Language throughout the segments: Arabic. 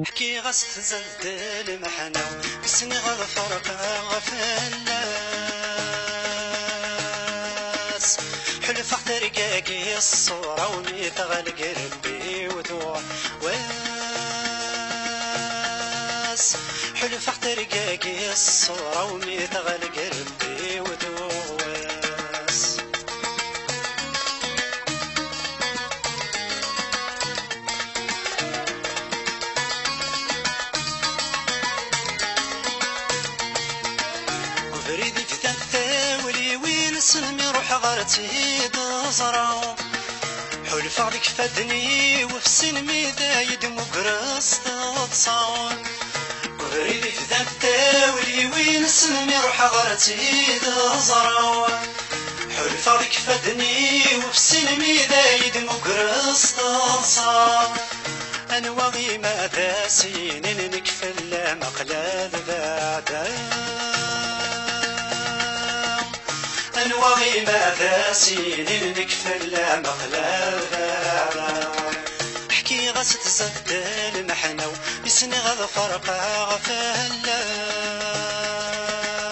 حكي غاس تزد المحنة بسني غضفرق غفلاس حلف احترقاقي الصورة وميثغل قربي وذوع واس حلف احترقاقي الصورة وميثغل قربي وذوع واس فريدي في تنثاولي وين سلمي روح غارتي تزرع حلف عليك فادني وفي سلمي دايد مقرص تتصاون فريدي في تنثاولي وين سلمي روح غارتي تزرع حلف عليك فادني وفي سلمي دايد مقرص تتصاون أنا واغي ما داسين نكفل مقلال بعدا نواغي ما داسين نكفل مقلال حكي غاس تزد المحنة بسني غضفرق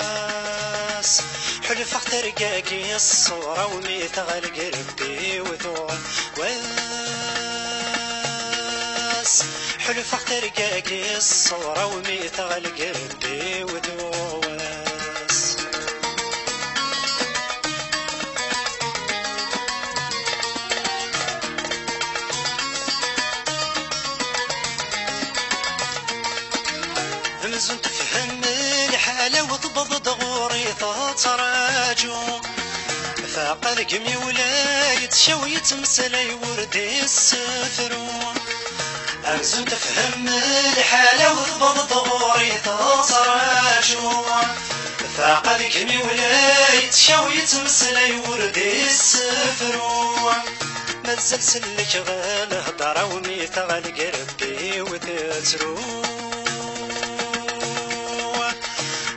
غفلاس حلف احترقاقي الصورة وميثغل قربي وذوع واس حلف احترقاقي الصورة وميثغل قربي وذوع واس همزون تفهم الحالة وتبض دغوري تتراجو فقلق ميولاي تشوي تمسلي وردي السفرو همزون تفهم الحالة وتبض دغوري تتراجو فقلق ميولاي تشوي تمسلي وردي السفرو مازال سلك غال هضرة وميثغل قربي وتترو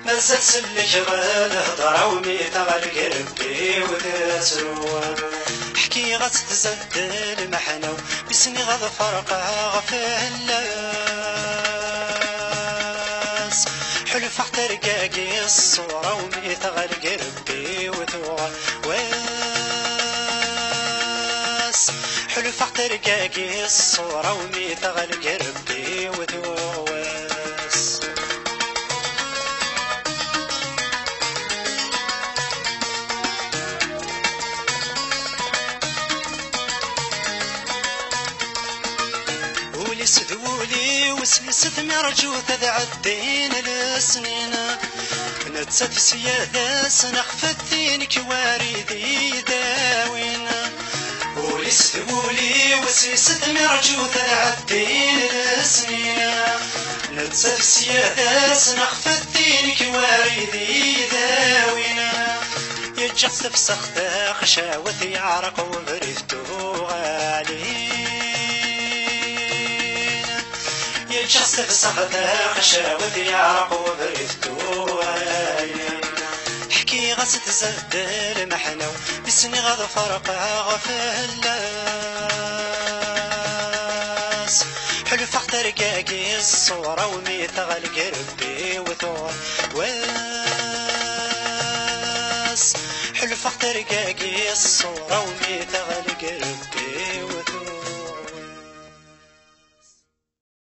مازال سلك غال هضرة وميثغل قربي وتترو حكي غاس تزد المحنة بسني غضفرق غفلاس حلف احترقاقي الصورة وميثغل قربي وذوع واس حلف احترقاقي الصورة وميثغل قربي وذوع واس ولي سدولي وسلسة مرجو تذعدين السنين نتسد في سيادة سنخفتين كواردي داوين ولي سدولي وسلسة مرجو تذعدين السنين نتسد في سيادة سنخفتين كواردي داوين يجحس في سخطة خشاوتي عرق وبرفتو غالي يجحس في سخطة خشاوتي عرق وبرفتو غالي حكي غاس تزد المحنة بسني غضفرق غفلاس حلف احترقاقي الصورة وميثغل قربي وذوع واس حلف احترقاقي الصورة وميثغل